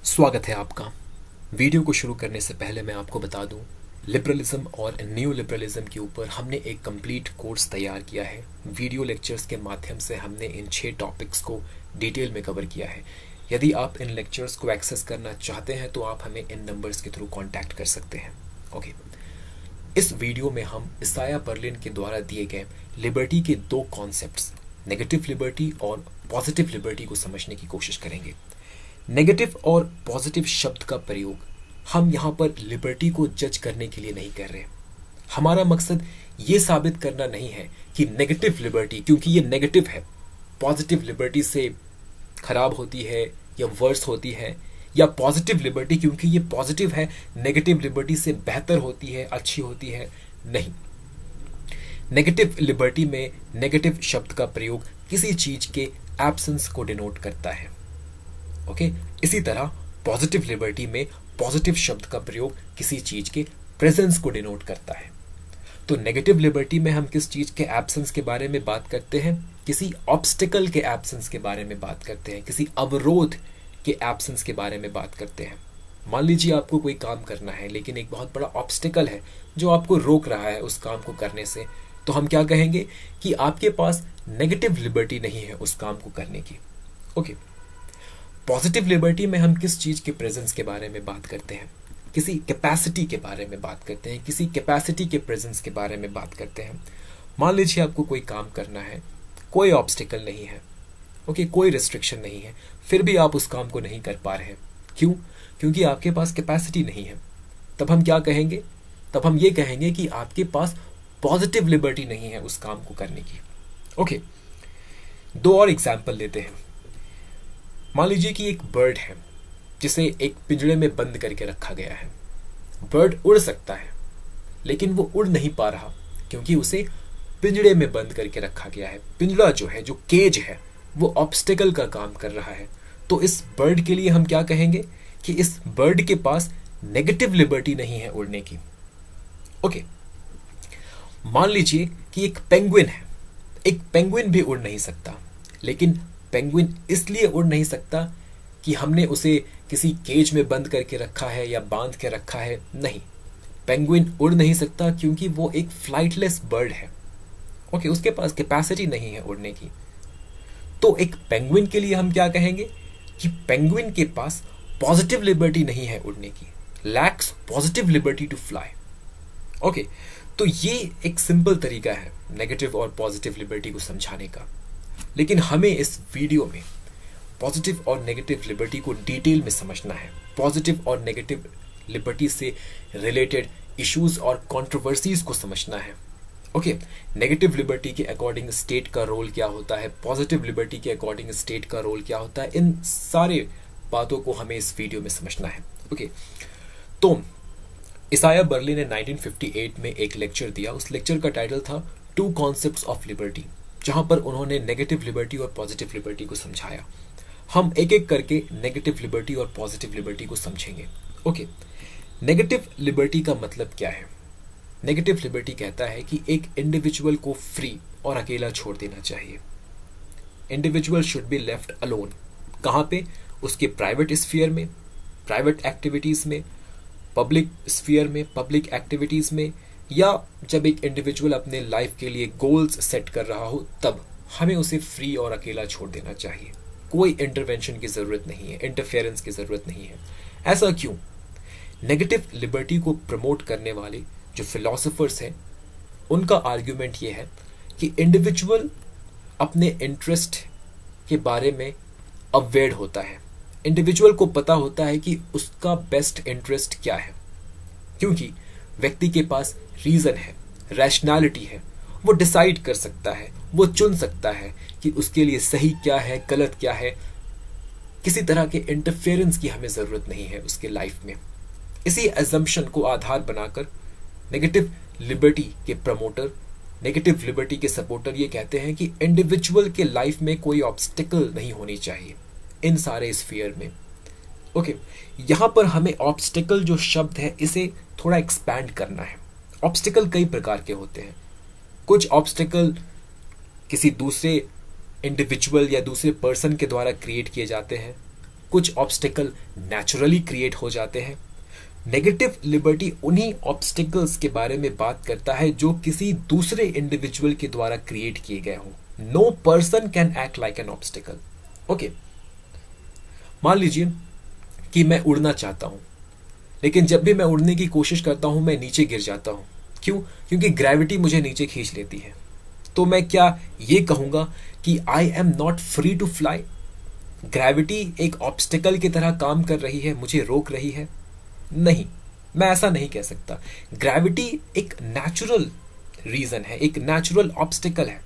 स्वागत है आपका। वीडियो को शुरू करने से पहले मैं आपको बता दूं, लिबरलिज्म और न्यू लिबरलिज्म के ऊपर हमने एक कंप्लीट कोर्स तैयार किया है। वीडियो लेक्चर्स के माध्यम से हमने इन 6 टॉपिक्स को डिटेल में कवर किया है। यदि आप इन लेक्चर्स को एक्सेस करना चाहते हैं तो आप हमें इन नंबर्स के थ्रू कांटेक्ट कर सकते हैं। ओके, इस वीडियो में हम इसाया बर्लिन के द्वारा दिए गए लिबर्टी के 2 कॉन्सेप्ट्स, नेगेटिव लिबर्टी और पॉजिटिव लिबर्टी को समझने की कोशिश करेंगे। नेगेटिव और पॉजिटिव शब्द का प्रयोग हम यहाँ पर लिबर्टी को जज करने के लिए नहीं कर रहे। हमारा मकसद ये साबित करना नहीं है कि नेगेटिव लिबर्टी, क्योंकि ये नेगेटिव है, पॉजिटिव लिबर्टी से खराब होती है या वर्स होती है, या पॉजिटिव लिबर्टी क्योंकि ये पॉजिटिव है नेगेटिव लिबर्टी से बेहतर होती है, अच्छी होती है। नहीं, नेगेटिव लिबर्टी में नेगेटिव शब्द का प्रयोग किसी चीज के एब्सेंस को डिनोट करता है। ओके, इसी तरह पॉजिटिव लिबर्टी में पॉजिटिव शब्द का प्रयोग किसी चीज के प्रेजेंस को डिनोट करता है। तो नेगेटिव लिबर्टी में हम किस चीज के एब्सेंस के बारे में बात करते हैं? किसी ऑब्स्टिकल के एब्सेंस के बारे में बात करते हैं, किसी अवरोध के एब्सेंस के बारे में बात करते हैं। मान लीजिए आपको कोई काम करना है लेकिन एक बहुत बड़ा ऑब्स्टिकल है जो आपको रोक रहा है उस काम को करने से, तो हम क्या कहेंगे कि आपके पास नेगेटिव लिबर्टी नहीं है उस काम को करने की। ओके, पॉजिटिव लिबर्टी में हम किस चीज के प्रेजेंस के बारे में बात करते हैं? किसी कैपेसिटी के बारे में बात करते हैं, किसी कैपेसिटी के प्रेजेंस के बारे में बात करते हैं। मान लीजिए आपको कोई काम करना है, कोई ऑब्स्टिकल नहीं है, ओके, कोई रिस्ट्रिक्शन नहीं है, फिर भी आप उस काम को नहीं कर पा रहे हैं। क्यों? क्योंकि आपके पास कैपेसिटी नहीं है। तब हम क्या कहेंगे? तब हम ये कहेंगे कि आपके पास पॉजिटिव लिबर्टी नहीं है उस काम को करने की। ओके, 2 और एग्जाम्पल लेते हैं। मान लीजिए कि एक बर्ड है जिसे एक पिंजरे में बंद करके रखा गया है। बर्ड उड़ सकता है लेकिन वो उड़ नहीं पा रहा क्योंकि उसे पिंजरे में बंद करके रखा गया है। पिंजरा जो है, जो केज है, वो ऑब्स्टिकल का काम कर रहा है। तो इस बर्ड के लिए हम क्या कहेंगे कि इस बर्ड के पास नेगेटिव लिबर्टी नहीं है उड़ने की। ओके, मान लीजिए कि एक पेंगुइन है। एक पेंगुइन भी उड़ नहीं सकता, लेकिन पेंगुइन इसलिए उड़ नहीं सकता कि हमने उसे किसी केज में बंद करके रखा है या बांध के रखा है। नहीं, पेंगुइन उड़ नहीं सकता क्योंकि वो एक फ्लाइटलेस बर्ड है। ओके, उसके पास कैपेसिटी नहीं है उड़ने की। तो एक पेंगुइन के लिए हम क्या कहेंगे कि पेंगुइन के पास पॉजिटिव लिबर्टी नहीं है उड़ने की, lacks positive liberty to fly. Okay, तो ये एक सिंपल तरीका है नेगेटिव और पॉजिटिव लिबर्टी को समझाने का। लेकिन हमें इस वीडियो में पॉजिटिव और नेगेटिव लिबर्टी को डिटेल में समझना है। पॉजिटिव और नेगेटिव लिबर्टी से रिलेटेड इश्यूज और कंट्रोवर्सीज को समझना है। ओके, नेगेटिव लिबर्टी के अकॉर्डिंग स्टेट का रोल क्या होता है, पॉजिटिव लिबर्टी के अकॉर्डिंग स्टेट का रोल क्या होता है, इन सारे बातों को हमें इस वीडियो में समझना है। ओके, तो इसाया बर्लिन ने 1958 में एक लेक्चर दिया। उस लेक्चर का टाइटल था 2 कॉन्सेप्ट्स ऑफ लिबर्टी, जहां पर उन्होंने नेगेटिव लिबर्टी और पॉजिटिव लिबर्टी को समझाया। हम एक एक करके नेगेटिव लिबर्टी और पॉजिटिव लिबर्टी को समझेंगे। ओके, नेगेटिव लिबर्टी का मतलब क्या है? नेगेटिव लिबर्टी कहता है कि एक इंडिविजुअल को फ्री और अकेला छोड़ देना चाहिए। Individual should be left alone. कहाँ पे? उसके प्राइवेट स्फीयर में, प्राइवेट एक्टिविटीज में, पब्लिक स्फीयर में, पब्लिक एक्टिविटीज में, या जब एक इंडिविजुअल अपने लाइफ के लिए गोल्स सेट कर रहा हो तब हमें उसे फ्री और अकेला छोड़ देना चाहिए। कोई इंटरवेंशन की जरूरत नहीं है, इंटरफेरेंस की जरूरत नहीं है। ऐसा क्यों? नेगेटिव लिबर्टी को प्रमोट करने वाले जो फिलोसोफर्स हैं उनका आर्ग्यूमेंट ये है कि इंडिविजुअल अपने इंटरेस्ट के बारे में अवेयर होता है। इंडिविजुअल को पता होता है कि उसका बेस्ट इंटरेस्ट क्या है, क्योंकि व्यक्ति के पास रीजन है, रैशनैलिटी है, वो डिसाइड कर सकता है, वो चुन सकता है कि उसके लिए सही क्या है, गलत क्या है। किसी तरह के इंटरफेरेंस की हमें जरूरत नहीं है उसके लाइफ में। इसी एजम्पशन को आधार बनाकर नेगेटिव लिबर्टी के प्रमोटर, नेगेटिव लिबर्टी के सपोर्टर ये कहते हैं कि इंडिविजुअल के लाइफ में कोई ऑब्स्टिकल नहीं होनी चाहिए इन सारे स्फीयर में। ओके, यहां पर हमें ऑब्स्टिकल जो शब्द है इसे थोड़ा एक्सपैंड करना है। ऑब्स्टिकल कई प्रकार के होते हैं। कुछ ऑब्स्टिकल किसी दूसरे इंडिविजुअल या दूसरे पर्सन के द्वारा क्रिएट किए जाते हैं, कुछ ऑब्स्टिकल नेचुरली क्रिएट हो जाते हैं। नेगेटिव लिबर्टी उन्हीं ऑब्स्टिकल्स के बारे में बात करता है जो किसी दूसरे इंडिविजुअल के द्वारा क्रिएट किए गए हों। No person can act like an obstacle. Okay, मान लीजिए कि मैं उड़ना चाहता हूं, लेकिन जब भी मैं उड़ने की कोशिश करता हूं मैं नीचे गिर जाता हूं। क्यों? क्योंकि ग्रेविटी मुझे नीचे खींच लेती है। तो मैं क्या ये कहूंगा कि I am not free to fly? Gravity एक ऑब्स्टिकल की तरह काम कर रही है, मुझे रोक रही है? नहीं, मैं ऐसा नहीं कह सकता। ग्रेविटी एक नेचुरल रीजन है, एक नेचुरल ऑब्स्टिकल है।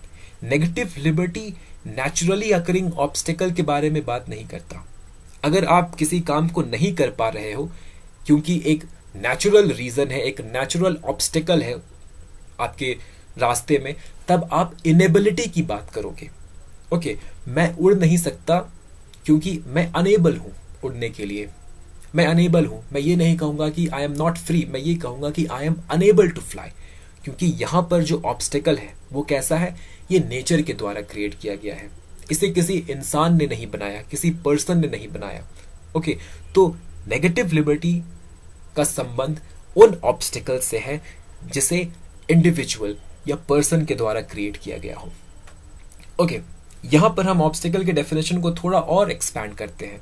Negative liberty naturally occurring obstacle के बारे में बात नहीं करता। अगर आप किसी काम को नहीं कर पा रहे हो क्योंकि एक नेचुरल रीजन है, एक नेचुरल ऑब्स्टिकल है आपके रास्ते में, तब आप इनेबिलिटी की बात करोगे। ओके, मैं उड़ नहीं सकता क्योंकि मैं अनेबल हूं उड़ने के लिए। मैं अनेबल हूं, मैं ये नहीं कहूंगा कि आई एम नॉट फ्री, मैं ये कहूंगा कि I am unable to fly. क्योंकि यहां पर जो ऑब्स्टिकल है वो कैसा है? ये नेचर के द्वारा क्रिएट किया गया है, इसे किसी इंसान ने नहीं बनाया, किसी पर्सन ने नहीं बनाया। ओके, तो नेगेटिव लिबर्टी का संबंध उन ऑब्स्टिकल से है जिसे इंडिविजुअल या पर्सन के द्वारा क्रिएट किया गया हो। ओके, यहां पर हम ऑब्स्टिकल के डेफिनेशन को थोड़ा और एक्सपैंड करते हैं।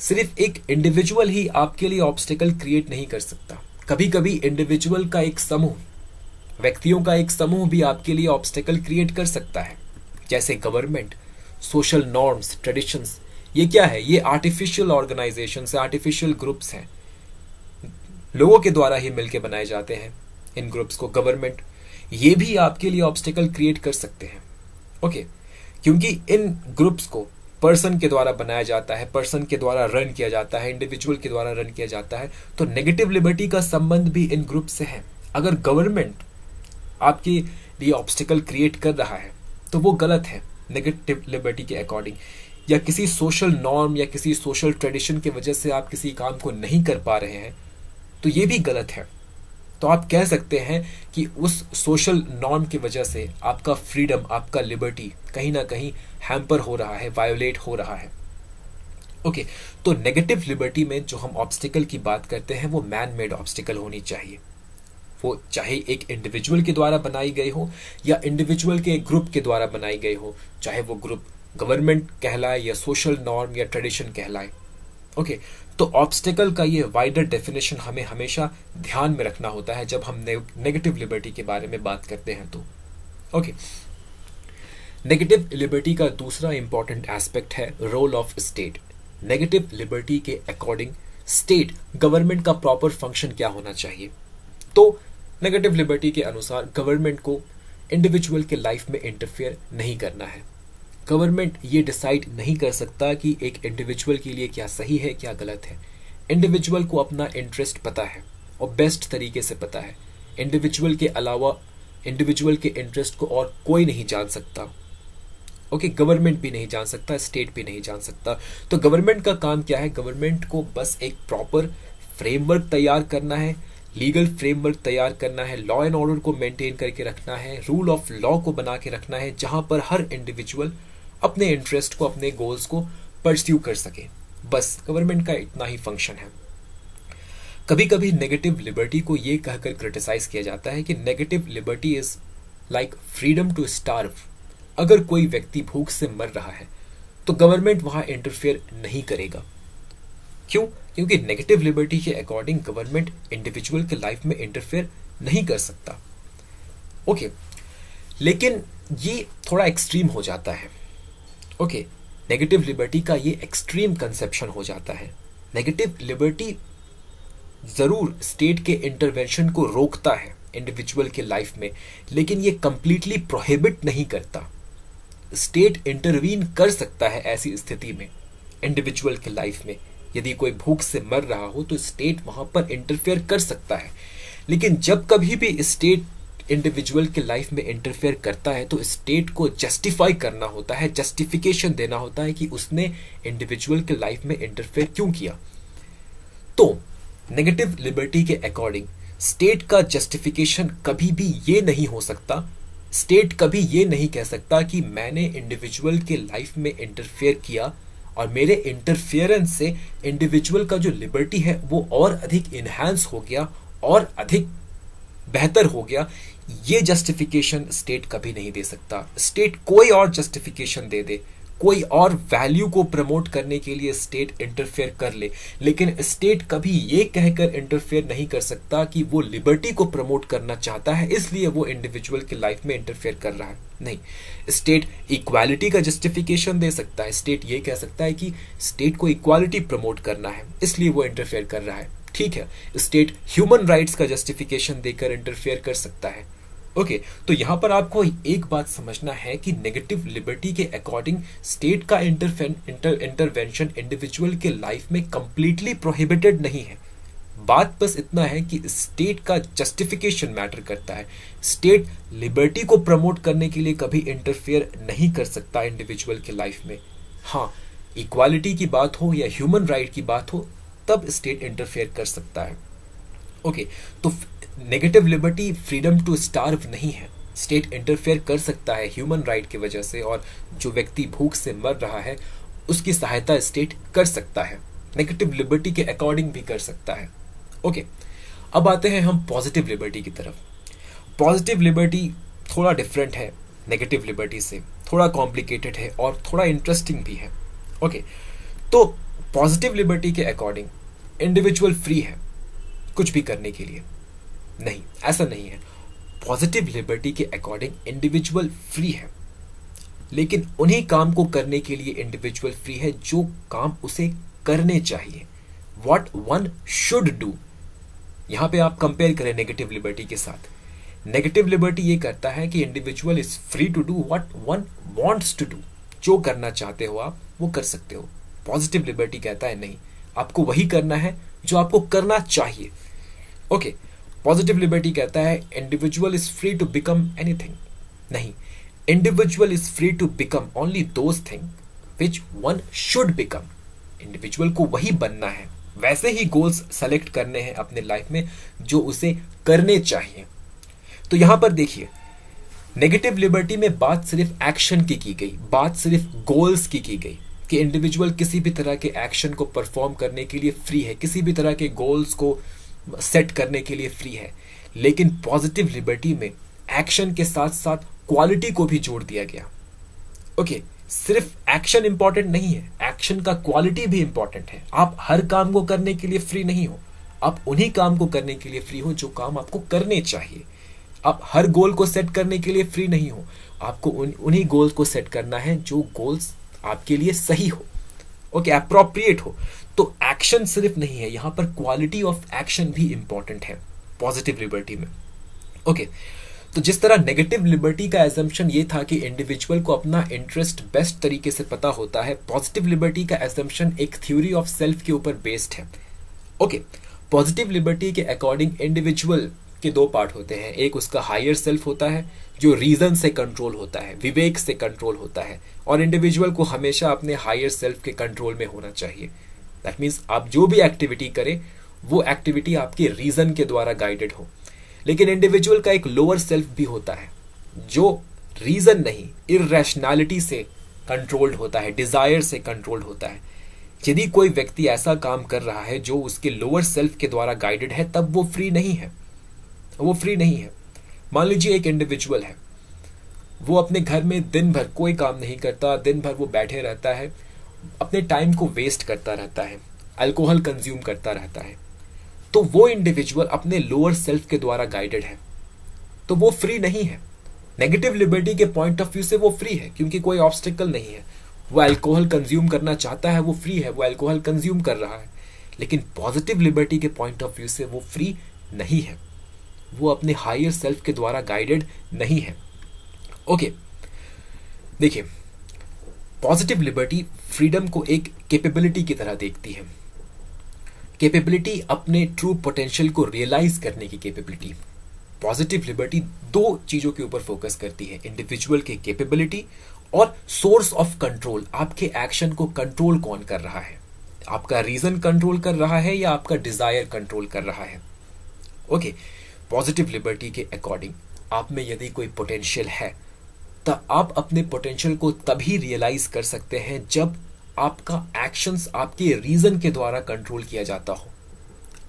सिर्फ एक इंडिविजुअल ही आपके लिए ऑब्स्टिकल क्रिएट नहीं कर सकता। कभी कभी इंडिविजुअल का एक समूह, व्यक्तियों का एक समूह भी आपके लिए ऑब्स्टिकल क्रिएट कर सकता है, जैसे गवर्नमेंट, सोशल नॉर्म्स, ट्रेडिशंस। ये क्या है? ये आर्टिफिशियल ऑर्गेनाइजेशंस, आर्टिफिशियल ग्रुप्स हैं, लोगों के द्वारा ही मिलकर बनाए जाते हैं इन ग्रुप्स को। गवर्नमेंट ये भी आपके लिए ऑब्स्टिकल क्रिएट कर सकते हैं। ओके, क्योंकि इन ग्रुप्स को पर्सन के द्वारा बनाया जाता है, पर्सन के द्वारा रन किया जाता है, इंडिविजुअल के द्वारा रन किया जाता है। तो नेगेटिव लिबर्टी का संबंध भी इन ग्रुप से है। अगर गवर्नमेंट आपके लिए ऑब्स्टिकल क्रिएट कर रहा है तो वो गलत है नेगेटिव लिबर्टी के अकॉर्डिंग, या किसी सोशल नॉर्म या किसी सोशल ट्रेडिशन की वजह से आप किसी काम को नहीं कर पा रहे हैं तो ये भी गलत है। तो आप कह सकते हैं कि उस सोशल नॉर्म की वजह से आपका फ्रीडम, आपका लिबर्टी कहीं ना कहीं हैम्पर हो रहा है, वायोलेट हो रहा है। ओके, तो नेगेटिव लिबर्टी में जो हम ऑब्स्टिकल की बात करते हैं वो मैन मेड ऑब्स्टिकल होनी चाहिए। वो चाहे एक इंडिविजुअल के द्वारा बनाई गई हो या इंडिविजुअल के एक ग्रुप के द्वारा बनाई गई हो, चाहे वो ग्रुप गवर्नमेंट कहलाए या सोशल नॉर्म या ट्रेडिशन कहलाए। ओके, तो ऑब्स्टिकल का ये वाइडर डेफिनेशन हमें हमेशा ध्यान में रखना होता है जब हम नेगेटिव लिबर्टी के बारे में बात करते हैं। तो ओके, नेगेटिव लिबर्टी का दूसरा इंपॉर्टेंट एस्पेक्ट है role of state. Negative liberty के अकॉर्डिंग स्टेट, गवर्नमेंट का प्रॉपर फंक्शन क्या होना चाहिए? तो नेगेटिव लिबर्टी के अनुसार गवर्नमेंट को इंडिविजुअल के लाइफ में इंटरफेयर नहीं करना है। गवर्नमेंट ये डिसाइड नहीं कर सकता कि एक इंडिविजुअल के लिए क्या सही है, क्या गलत है। इंडिविजुअल को अपना इंटरेस्ट पता है और बेस्ट तरीके से पता है। इंडिविजुअल के अलावा इंडिविजुअल के इंटरेस्ट को और कोई नहीं जान सकता। ओके, गवर्नमेंट भी नहीं जान सकता, स्टेट भी नहीं जान सकता। तो गवर्नमेंट का काम क्या है? गवर्नमेंट को बस एक प्रॉपर फ्रेमवर्क तैयार करना है, लीगल फ्रेमवर्क तैयार करना है, लॉ एंड ऑर्डर को मेंटेन करके रखना है, रूल ऑफ लॉ को बना के रखना है, जहां पर हर इंडिविजुअल अपने इंटरेस्ट को, अपने गोल्स को परस्यू कर सके। बस गवर्नमेंट का इतना ही फंक्शन है। कभी कभी नेगेटिव लिबर्टी को ये कहकर क्रिटिसाइज किया जाता है कि negative liberty is like freedom to starve. अगर कोई व्यक्ति भूख से मर रहा है तो गवर्नमेंट वहां इंटरफेयर नहीं करेगा। क्यों? क्योंकि नेगेटिव लिबर्टी के अकॉर्डिंग गवर्नमेंट इंडिविजुअल के लाइफ में इंटरफेयर नहीं कर सकता। ओके, लेकिन ये थोड़ा एक्सट्रीम हो जाता है। ओके, नेगेटिव लिबर्टी का ये एक्सट्रीम कंसेप्शन हो जाता है। नेगेटिव लिबर्टी जरूर स्टेट के इंटरवेंशन को रोकता है इंडिविजुअल के लाइफ में, लेकिन ये कंप्लीटली प्रोहिबिट नहीं करता। स्टेट इंटरवीन कर सकता है ऐसी स्थिति में इंडिविजुअल के लाइफ में। यदि कोई भूख से मर रहा हो तो स्टेट वहां पर इंटरफेयर कर सकता है। लेकिन जब कभी भी स्टेट इंडिविजुअल के लाइफ में इंटरफेयर करता है तो स्टेट को जस्टिफाई करना होता है, जस्टिफिकेशन देना होता है कि उसने इंडिविजुअल के लाइफ में इंटरफेयर क्यों किया। तो नेगेटिव लिबर्टी के अकॉर्डिंग स्टेट का जस्टिफिकेशन कभी भी ये नहीं हो सकता, स्टेट कभी ये नहीं कह सकता कि मैंने इंडिविजुअल के लाइफ में इंटरफेयर किया और मेरे इंटरफियरेंस से इंडिविजुअल का जो लिबर्टी है वो और अधिक इन्हांस हो गया और अधिक बेहतर हो गया, ये जस्टिफिकेशन स्टेट कभी नहीं दे सकता। स्टेट कोई और जस्टिफिकेशन दे दे, कोई और वैल्यू को प्रमोट करने के लिए स्टेट इंटरफेयर कर ले, लेकिन स्टेट कभी ये कहकर इंटरफेयर नहीं कर सकता कि वो लिबर्टी को प्रमोट करना चाहता है इसलिए वो इंडिविजुअल के लाइफ में इंटरफेयर कर रहा है। नहीं, स्टेट इक्वालिटी का जस्टिफिकेशन दे सकता है। स्टेट ये कह सकता है कि स्टेट को इक्वालिटी प्रमोट करना है इसलिए वो इंटरफेयर कर रहा है, ठीक है। स्टेट ह्यूमन राइट्स का जस्टिफिकेशन देकर इंटरफेयर कर सकता है। ओके, तो यहां पर आपको एक बात समझना है कि नेगेटिव लिबर्टी के अकॉर्डिंग स्टेट का इंटरवेंशन इंडिविजुअल के लाइफ में कंप्लीटली प्रोहिबिटेड नहीं है। बात बस इतना है कि स्टेट का जस्टिफिकेशन मैटर करता है। स्टेट लिबर्टी को प्रमोट करने के लिए कभी इंटरफेयर नहीं कर सकता इंडिविजुअल के लाइफ में। हाँ, इक्वालिटी की बात हो या ह्यूमन राइट की बात हो तब स्टेट इंटरफेयर कर सकता है। ओके, तो negative liberty freedom to starve नहीं है। स्टेट इंटरफेयर कर सकता है ह्यूमन राइट की वजह से, और जो व्यक्ति भूख से मर रहा है उसकी सहायता स्टेट कर सकता है, नेगेटिव लिबर्टी के अकॉर्डिंग भी कर सकता है। ओके, अब आते हैं हम पॉजिटिव लिबर्टी की तरफ। पॉजिटिव लिबर्टी थोड़ा डिफरेंट है नेगेटिव लिबर्टी से, थोड़ा कॉम्प्लिकेटेड है और थोड़ा इंटरेस्टिंग भी है। ओके, तो पॉजिटिव लिबर्टी के अकॉर्डिंग इंडिविजुअल फ्री है कुछ भी करने के लिए। नहीं, ऐसा नहीं है। पॉजिटिव लिबर्टी के अकॉर्डिंग इंडिविजुअल फ्री है, लेकिन उन्हीं काम को करने के लिए इंडिविजुअल फ्री है जो काम उसे करने चाहिए, व्हाट वन शुड डू। यहां पे आप कंपेयर करें नेगेटिव लिबर्टी के साथ। नेगेटिव लिबर्टी ये करता है कि individual is free to do what one wants to do. जो करना चाहते हो आप वो कर सकते हो। पॉजिटिव लिबर्टी कहता है नहीं, आपको वही करना है जो आपको करना चाहिए। ओके, पॉजिटिव लिबर्टी कहता है individual is free to become anything. नहीं, individual is free to become only those thing which one should become. Individual को वही बनना है, वैसे ही गोल्स सेलेक्ट करने हैं अपने लाइफ में जो उसे करने चाहिए। तो यहां पर देखिए, नेगेटिव लिबर्टी में बात सिर्फ एक्शन की गई, बात सिर्फ गोल्स की गई कि इंडिविजुअल किसी भी तरह के एक्शन को परफॉर्म करने के लिए फ्री है, किसी भी तरह के गोल्स को सेट करने के लिए फ्री है। लेकिन पॉजिटिव लिबर्टी में एक्शन के साथ साथ क्वालिटी को भी जोड़ दिया गया। ओके, सिर्फ एक्शन इंपॉर्टेंट नहीं है, एक्शन का क्वालिटी भी इंपॉर्टेंट है। आप हर काम को करने के लिए फ्री नहीं हो, आप उन्हीं काम को करने के लिए फ्री हो जो काम आपको करने चाहिए। आप हर गोल को सेट करने के लिए फ्री नहीं हो, आपको उन्हीं गोल्स को सेट करना है जो गोल्स आपके लिए सही हो, ओके, अप्रोप्रिएट हो। तो एक्शन सिर्फ नहीं है, यहां पर क्वालिटी ऑफ एक्शन भी इंपॉर्टेंट है पॉजिटिव लिबर्टी में। ओके, तो जिस तरह नेगेटिव लिबर्टी का एजम्पशन ये था कि इंडिविजुअल को अपना इंटरेस्ट बेस्ट तरीके से पता होता है, पॉजिटिव लिबर्टी का एजम्पशन एक थ्योरी ऑफ सेल्फ के ऊपर बेस्ड है। ओके, पॉजिटिव लिबर्टी के अकॉर्डिंग इंडिविजुअल के दो पार्ट होते हैं। एक उसका हायर सेल्फ होता है जो रीजन से कंट्रोल होता है, विवेक से कंट्रोल होता है, और इंडिविजुअल को हमेशा अपने हायर सेल्फ के कंट्रोल में होना चाहिए। दैट मीन्स आप जो भी एक्टिविटी करें वो एक्टिविटी आपके रीजन के द्वारा गाइडेड हो। लेकिन इंडिविजुअल का एक लोअर सेल्फ भी होता है जो रीजन नहीं, इररेशनैलिटी से कंट्रोल्ड होता है, डिजायर से कंट्रोल्ड होता है। यदि कोई व्यक्ति ऐसा काम कर रहा है जो उसके लोअर सेल्फ के द्वारा गाइडेड है तब वो फ्री नहीं है, वो फ्री नहीं है। मान लीजिए एक इंडिविजुअल है, वो अपने घर में दिन भर कोई काम नहीं करता, दिन भर वो बैठे रहता है, अपने टाइम को वेस्ट करता रहता है, अल्कोहल कंज्यूम करता रहता है, तो वो इंडिविजुअल अपने लोअर सेल्फ के द्वारा गाइडेड है, तो वो फ्री नहीं है। नेगेटिव लिबर्टी के पॉइंट ऑफ व्यू से वो फ्री है क्योंकि कोई ऑब्स्टिकल नहीं है। वो अल्कोहल कंज्यूम करना चाहता है, वो फ्री है, वो अल्कोहल कंज्यूम कर रहा है। लेकिन पॉजिटिव लिबर्टी के पॉइंट ऑफ व्यू से वो फ्री नहीं है, वो अपने हायर सेल्फ के द्वारा गाइडेड नहीं है। ओके, देखिए, पॉजिटिव लिबर्टी फ्रीडम को एक कैपेबिलिटी की तरह देखती है। कैपेबिलिटी, अपने ट्रू पोटेंशियल को रियलाइज करने की कैपेबिलिटी। पॉजिटिव लिबर्टी दो चीजों के ऊपर फोकस करती है, इंडिविजुअल की कैपेबिलिटी और सोर्स ऑफ कंट्रोल। आपके एक्शन को कंट्रोल कौन कर रहा है, आपका रीजन कंट्रोल कर रहा है या आपका डिजायर कंट्रोल कर रहा है। ओके, पॉजिटिव लिबर्टी के अकॉर्डिंग आप में यदि कोई पोटेंशियल है तो आप अपने पोटेंशियल को तभी रियलाइज कर सकते हैं जब आपका एक्शंस आपके रीजन के द्वारा कंट्रोल किया जाता हो।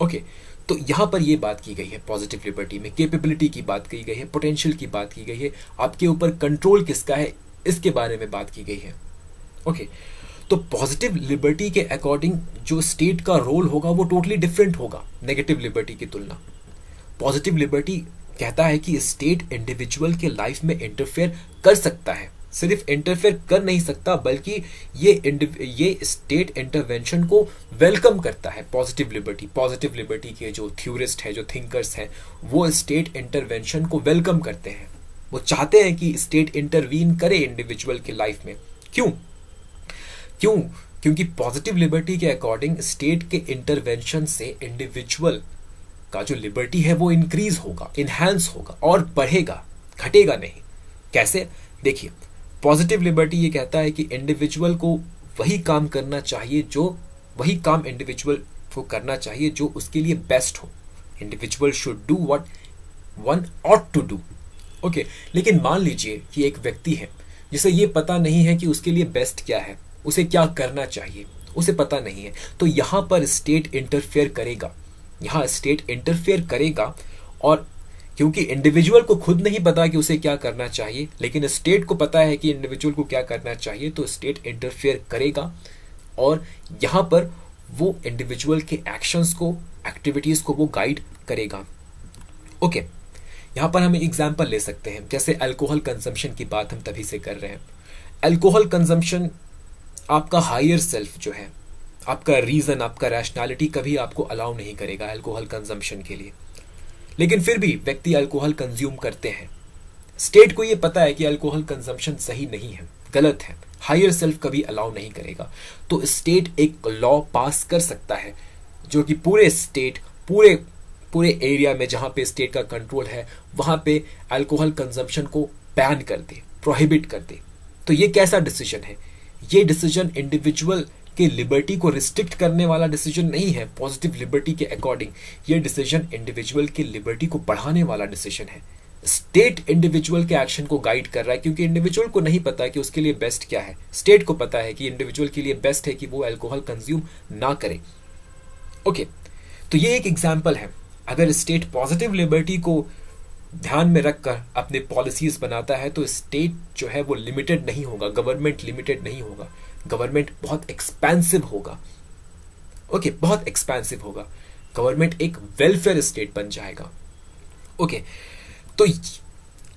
ओके, तो यहां पर ये बात की गई है पॉजिटिव लिबर्टी में, कैपेबिलिटी की बात की गई है, पोटेंशियल की बात की गई है, आपके ऊपर कंट्रोल किसका है इसके बारे में बात की गई है। ओके, तो पॉजिटिव लिबर्टी के अकॉर्डिंग जो स्टेट का रोल होगा वो टोटली डिफरेंट होगा नेगेटिव लिबर्टी की तुलना। पॉजिटिव लिबर्टी कहता है कि स्टेट इंडिविजुअल के लाइफ में इंटरफेयर कर सकता है, सिर्फ इंटरफेयर कर नहीं सकता बल्कि ये स्टेट इंटरवेंशन को वेलकम करता है। पॉजिटिव लिबर्टी के जो थ्योरिस्ट है, जो थिंकर्स हैं, वो स्टेट इंटरवेंशन को वेलकम करते हैं। वो चाहते हैं कि स्टेट इंटरवीन करे इंडिविजुअल के लाइफ में। क्यों? क्योंकि पॉजिटिव लिबर्टी के अकॉर्डिंग स्टेट के इंटरवेंशन से इंडिविजुअल का जो लिबर्टी है वो इंक्रीज होगा, इनहैंस होगा और बढ़ेगा, घटेगा नहीं। कैसे? देखिए, पॉजिटिव लिबर्टी ये कहता है कि इंडिविजुअल को वही काम करना चाहिए जो उसके लिए बेस्ट हो। Individual should do what one ought to do. Okay, लेकिन मान लीजिए कि एक व्यक्ति है जिसे ये पता नहीं है कि उसके लिए बेस्ट क्या है, उसे क्या करना चाहिए, उसे पता नहीं है, तो यहां पर स्टेट इंटरफेयर करेगा। और क्योंकि इंडिविजुअल को खुद नहीं पता कि उसे क्या करना चाहिए, लेकिन स्टेट को पता है कि इंडिविजुअल को क्या करना चाहिए, तो स्टेट इंटरफेयर करेगा और यहां पर वो इंडिविजुअल के एक्शंस को, एक्टिविटीज को वो गाइड करेगा। ओके, यहां पर हम एक एग्जांपल ले सकते हैं, जैसे अल्कोहल कंजम्पशन की बात हम तभी से कर रहे हैं। अल्कोहल कंजम्पशन आपका हायर सेल्फ जो है, आपका रीजन, आपका रैशनैलिटी कभी आपको अलाउ नहीं करेगा अल्कोहल कंजम्पशन के लिए, लेकिन फिर भी व्यक्ति अल्कोहल कंज्यूम करते हैं। स्टेट को यह पता है कि अल्कोहल कंजम्पशन सही नहीं है, गलत है, हायर सेल्फ कभी अलाउ नहीं करेगा, तो स्टेट एक लॉ पास कर सकता है जो कि पूरे एरिया में जहां पे स्टेट का कंट्रोल है वहां पे अल्कोहल कंजम्पशन को बैन कर दे, प्रोहिबिट कर दे। तो ये कैसा डिसीजन है? ये डिसीजन इंडिविजुअल के लिबर्टी को रिस्ट्रिक्ट करने वाला डिसीजन नहीं है। पॉजिटिव लिबर्टी के अकॉर्डिंग ये डिसीजन इंडिविजुअल की लिबर्टी को बढ़ाने वाला डिसीजन है। स्टेट इंडिविजुअल के एक्शन को गाइड कर रहा है, क्योंकि इंडिविजुअल को नहीं पता कि उसके लिए बेस्ट क्या है। स्टेट को पता है कि इंडिविजुअल के लिए बेस्ट है कि वो अल्कोहल कंज्यूम ना करे। ओके, तो ये एक एग्जाम्पल है। अगर स्टेट पॉजिटिव लिबर्टी को ध्यान में रखकर अपने पॉलिसीज बनाता है तो स्टेट जो है वो लिमिटेड नहीं होगा, गवर्नमेंट लिमिटेड नहीं होगा, गवर्नमेंट बहुत एक्सपेंसिव होगा। ओके, बहुत एक्सपेंसिव होगा, गवर्नमेंट एक वेलफेयर स्टेट बन जाएगा। ओके, तो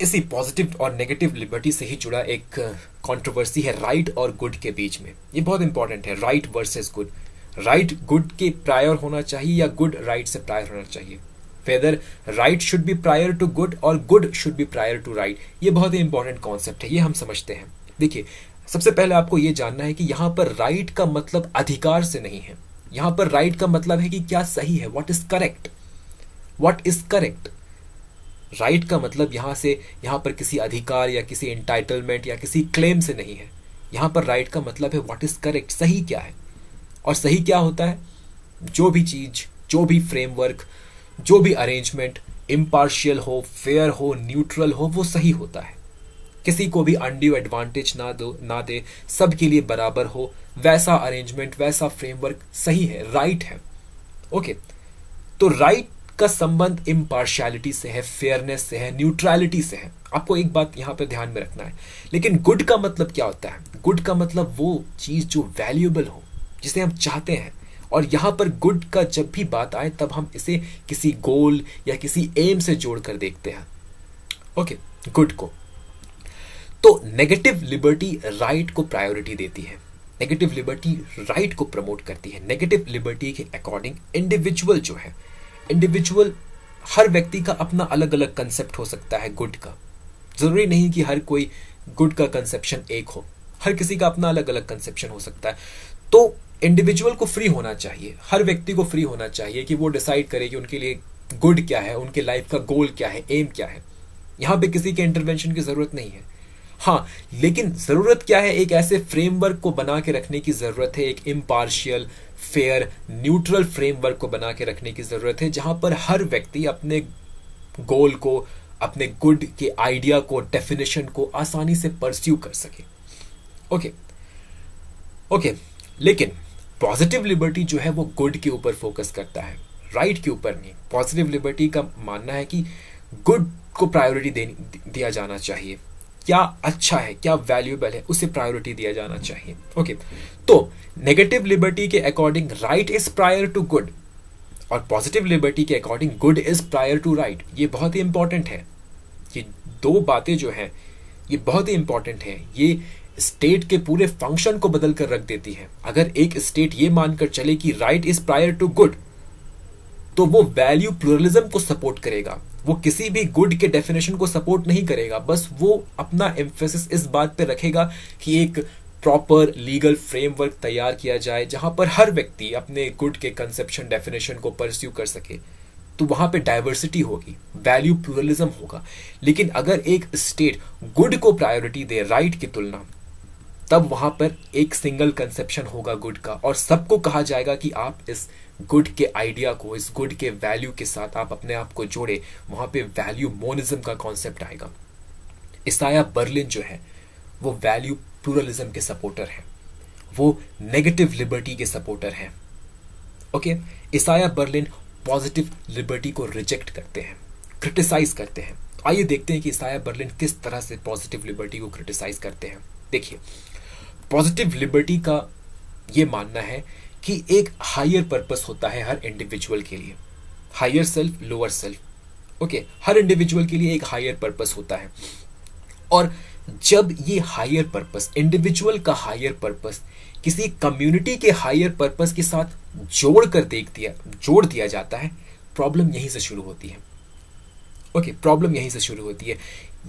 इसी पॉजिटिव और नेगेटिव लिबर्टी से ही जुड़ा एक कंट्रोवर्सी है राइट और गुड के बीच में। ये बहुत इंपॉर्टेंट है, right versus good. Right good के प्रायर होना चाहिए या गुड राइट से प्रायर होना चाहिए। Whether right should be prior to good और good should be prior to right, ये बहुत ही इंपॉर्टेंट कॉन्सेप्ट है, ये हम समझते हैं। देखिए, सबसे पहले आपको ये जानना है कि यहां पर राइट का मतलब अधिकार से नहीं है। यहां पर राइट का मतलब है कि क्या सही है, what is correct, what is correct. Right का मतलब यहां पर किसी अधिकार या किसी एंटाइटलमेंट या किसी क्लेम से नहीं है। यहां पर राइट का मतलब है व्हाट इज करेक्ट, सही क्या है। और सही क्या होता है? जो भी चीज, जो भी फ्रेमवर्क, जो भी अरेंजमेंट इम्पार्शियल हो, फेयर हो, न्यूट्रल हो, वो सही होता है। किसी को भी अनड्यू एडवांटेज ना दे, सबके लिए बराबर हो, वैसा अरेंजमेंट, वैसा फ्रेमवर्क सही है, राइट है। ओके, तो राइट का संबंध इम्पार्शियलिटी से है, फेयरनेस से है, न्यूट्रलिटी से है। आपको एक बात यहां पे ध्यान में रखना है। लेकिन गुड का मतलब क्या होता है? गुड का मतलब वो चीज जो वैल्यूएबल हो, जिसे हम चाहते हैं। और यहां पर गुड का जब भी बात आए तब हम इसे किसी गोल या किसी एम से जोड़कर देखते हैं। ओके, गुड को। तो नेगेटिव लिबर्टी राइट को प्रायोरिटी देती है, नेगेटिव लिबर्टी राइट को प्रमोट करती है। नेगेटिव लिबर्टी के अकॉर्डिंग इंडिविजुअल जो है, इंडिविजुअल, हर व्यक्ति का अपना अलग अलग कंसेप्ट हो सकता है गुड का। जरूरी नहीं कि हर कोई गुड का कंसेप्शन एक हो, हर किसी का अपना अलग अलग कंसेप्शन हो सकता है। तो इंडिविजुअल को फ्री होना चाहिए, हर व्यक्ति को फ्री होना चाहिए कि वो डिसाइड करे कि उनके लिए गुड क्या है, उनके लाइफ का गोल क्या है, एम क्या है। यहां पे किसी के इंटरवेंशन की जरूरत नहीं है। हाँ, लेकिन जरूरत क्या है? एक ऐसे फ्रेमवर्क को बना के रखने की जरूरत है, एक इम्पार्शियल, फेयर, न्यूट्रल फ्रेमवर्क को बना के रखने की जरूरत है, जहां पर हर व्यक्ति अपने गोल को, अपने गुड के आइडिया को, डेफिनेशन को आसानी से परस्यू कर सके। ओके, लेकिन पॉजिटिव लिबर्टी जो है वो गुड के ऊपर फोकस करता है, राइट के ऊपर नहीं। पॉजिटिव लिबर्टी का मानना है कि गुड को प्रायोरिटी दिया जाना चाहिए, क्या अच्छा है, क्या वैल्यूएबल है, उसे प्रायोरिटी दिया जाना चाहिए। ओके, तो नेगेटिव लिबर्टी के according right is prior to good, और पॉजिटिव लिबर्टी के according good is prior to right. ये बहुत ही इंपॉर्टेंट है, ये दो बातें जो हैं ये बहुत ही इंपॉर्टेंट है। ये स्टेट के पूरे फंक्शन को बदल कर रख देती है। अगर एक स्टेट ये मानकर चले कि right is prior to good, तो वो वैल्यू प्लुरलिज्म को सपोर्ट करेगा, वो किसी भी गुड के डेफिनेशन को सपोर्ट नहीं करेगा। बस वो अपना एम्फेसिस इस बात पे रखेगा कि एक प्रॉपर लीगल फ्रेमवर्क तैयार किया जाए जहां पर हर व्यक्ति अपने गुड के कंसेप्शन डेफिनेशन को परस्यू कर सके। तो वहां पे डाइवर्सिटी होगी, वैल्यू प्लुरलिज्म होगा। लेकिन अगर एक स्टेट गुड को प्रायोरिटी दे राइट की तुलना, तब वहां पर एक सिंगल कंसेप्शन होगा गुड का, और सबको कहा जाएगा कि आप इस गुड के आइडिया को, इस गुड के वैल्यू के साथ आप अपने आप को जोड़े। वहां पे वैल्यू मोनिज्म का कॉन्सेप्ट आएगा। इसाया बर्लिन जो है वो वैल्यू प्लुरलिज्म के सपोर्टर है, वो नेगेटिव लिबर्टी के सपोर्टर है। Okay, Isaiah Berlin positive liberty को रिजेक्ट करते हैं, क्रिटिसाइज करते हैं। आइए देखते हैं कि इसाया बर्लिन किस तरह से पॉजिटिव लिबर्टी को क्रिटिसाइज करते हैं। देखिए, पॉजिटिव लिबर्टी का यह मानना है कि एक हायर पर्पस होता है हर इंडिविजुअल के लिए, higher self, lower self. Okay, हर इंडिविजुअल के लिए एक हायर पर्पस होता है, और जब ये हायर पर्पस, इंडिविजुअल का हायर पर्पस किसी कम्युनिटी के हायर पर्पस के साथ जोड़ दिया जाता है, प्रॉब्लम यहीं से शुरू होती है। ओके, प्रॉब्लम यहीं से शुरू होती है।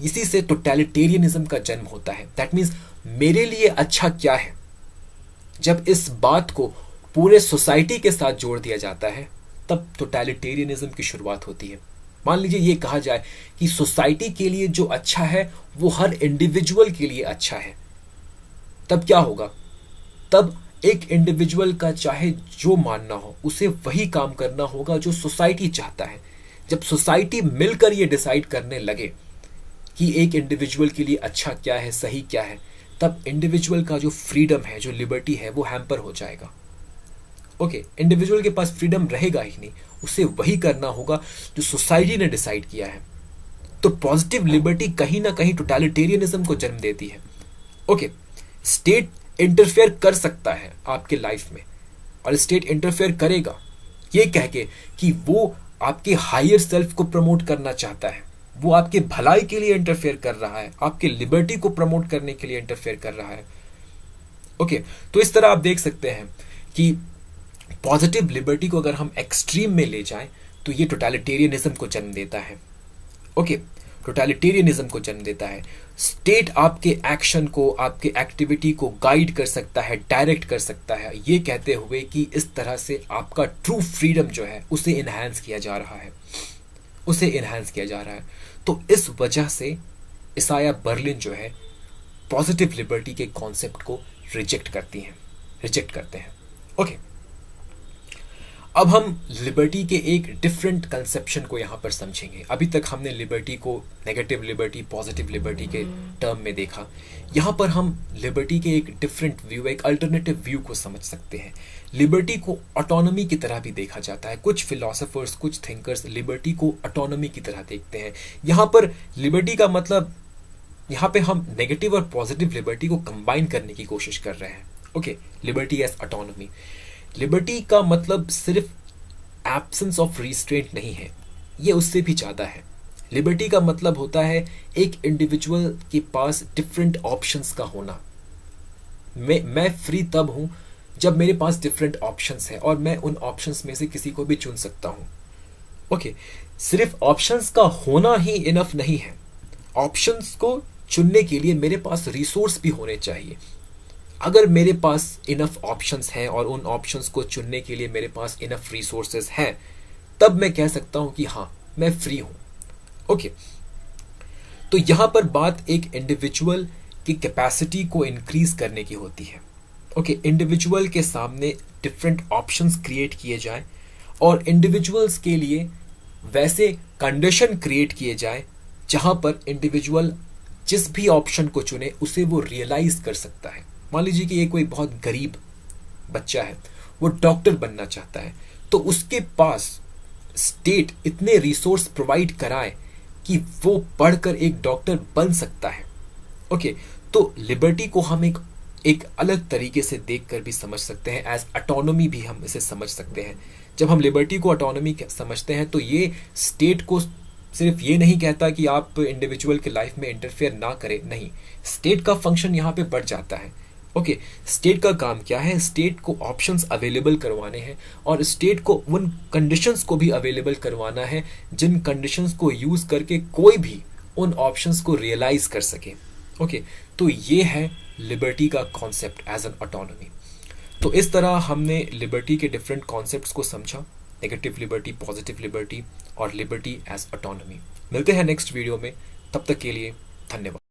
इसी से टोटलिटेरियनिज्म का जन्म होता है। दैट मीन्स मेरे लिए अच्छा क्या है, जब इस बात को पूरे सोसाइटी के साथ जोड़ दिया जाता है, तब टोटलिटेरियनिज्म की शुरुआत होती है। मान लीजिए ये कहा जाए कि सोसाइटी के लिए जो अच्छा है वो हर इंडिविजुअल के लिए अच्छा है, तब क्या होगा? तब एक इंडिविजुअल का चाहे जो मानना हो, उसे वही काम करना होगा जो सोसाइटी चाहता है। जब सोसाइटी मिलकर ये डिसाइड करने लगे कि एक इंडिविजुअल के लिए अच्छा क्या है, सही क्या है, तब इंडिविजुअल का जो फ्रीडम है, जो लिबर्टी है, वो हैम्पर हो जाएगा। ओके, इंडिविजुअल के पास फ्रीडम रहेगा ही नहीं, उसे वही करना होगा जो सोसाइटी ने डिसाइड किया है। तो पॉजिटिव लिबर्टी कहीं ना कहीं टोटलिटेरियनिज्म को जन्म देती है। ओके, स्टेट इंटरफेयर कर सकता है आपके लाइफ में, और स्टेट इंटरफेयर करेगा ये कह के कि वो आपके हायर सेल्फ को प्रमोट करना चाहता है, वो आपके भलाई के लिए इंटरफेयर कर रहा है, आपके लिबर्टी को प्रमोट करने के लिए इंटरफेयर कर रहा है। ओके, तो इस तरह आप देख सकते हैं कि पॉजिटिव लिबर्टी को अगर हम एक्सट्रीम में ले जाएं तो ये टोटलिटेरियनिज्म को जन्म देता है। ओके, टोटलिटेरियनिज्म को जन्म देता है। स्टेट आपके एक्शन को, आपके एक्टिविटी को गाइड कर सकता है, डायरेक्ट कर सकता है, ये कहते हुए कि इस तरह से आपका ट्रू फ्रीडम जो है उसे इनहैंस किया जा रहा है, उसे इनहैंस किया जा रहा है। तो इस वजह से इसाया बर्लिन जो है पॉजिटिव लिबर्टी के कॉन्सेप्ट को रिजेक्ट करते हैं। ओके, अब हम लिबर्टी के एक डिफरेंट कंसेप्शन को यहां पर समझेंगे। अभी तक हमने लिबर्टी को नेगेटिव लिबर्टी, पॉजिटिव लिबर्टी के टर्म में देखा। यहां पर हम लिबर्टी के एक डिफरेंट व्यू, एक अल्टरनेटिव व्यू को समझ सकते हैं। लिबर्टी को ऑटोनॉमी की तरह भी देखा जाता है। कुछ फिलोसोफर्स, कुछ थिंकर्स लिबर्टी को ऑटोनॉमी की तरह देखते हैं। यहां पर लिबर्टी का मतलब, यहां पे हम नेगेटिव और पॉजिटिव लिबर्टी को कंबाइन करने की कोशिश कर रहे हैं। Okay, liberty as autonomy. Liberty का मतलब सिर्फ एब्सेंस ऑफ रिस्ट्रेंट नहीं है, ये उससे भी ज्यादा है। लिबर्टी का मतलब होता है एक इंडिविजुअल के पास डिफरेंट ऑप्शंस का होना। मैं फ्री तब हूं जब मेरे पास डिफरेंट ऑप्शंस हैं और मैं उन ऑप्शंस में से किसी को भी चुन सकता हूं। ओके, सिर्फ ऑप्शंस का होना ही इनफ नहीं है, ऑप्शंस को चुनने के लिए मेरे पास रिसोर्स भी होने चाहिए। अगर मेरे पास इनफ ऑप्शंस हैं और उन ऑप्शंस को चुनने के लिए मेरे पास इनफ रिसोर्सेज हैं, तब मैं कह सकता हूं कि हाँ, मैं फ्री हूं। ओके, तो यहां पर बात एक इंडिविजुअल की कैपेसिटी को इंक्रीज करने की होती है। ओके, इंडिविजुअल के सामने डिफरेंट ऑप्शंस क्रिएट किए जाएं और इंडिविजुअल्स के लिए वैसे कंडीशन क्रिएट किए जाएं जहां पर इंडिविजुअल जिस भी ऑप्शन को चुने उसे वो रियलाइज कर सकता है। मान लीजिए कि ये कोई बहुत गरीब बच्चा है, वो डॉक्टर बनना चाहता है, तो उसके पास स्टेट इतने रिसोर्स प्रोवाइड कराए कि वो पढ़कर एक डॉक्टर बन सकता है। ओके, तो लिबर्टी को हम एक अलग तरीके से देखकर भी समझ सकते हैं, एज ऑटोनॉमी भी हम इसे समझ सकते हैं। जब हम लिबर्टी को ऑटोनॉमी समझते हैं तो ये स्टेट को सिर्फ ये नहीं कहता कि आप इंडिविजुअल के लाइफ में इंटरफेयर ना करें, नहीं, स्टेट का फंक्शन यहाँ पे बढ़ जाता है। ओके, स्टेट का काम क्या है? स्टेट को ऑप्शंस अवेलेबल करवाने हैं और स्टेट को उन कंडीशंस को भी अवेलेबल करवाना है जिन कंडीशंस को यूज करके कोई भी उन ऑप्शंस को रियलाइज कर सके। ओके, तो ये है लिबर्टी का कॉन्सेप्ट एज एन ऑटोनॉमी। तो इस तरह हमने लिबर्टी के डिफरेंट कॉन्सेप्ट्स को समझा, नेगेटिव लिबर्टी, पॉजिटिव लिबर्टी और लिबर्टी एज ऑटोनॉमी। मिलते हैं नेक्स्ट वीडियो में, तब तक के लिए धन्यवाद।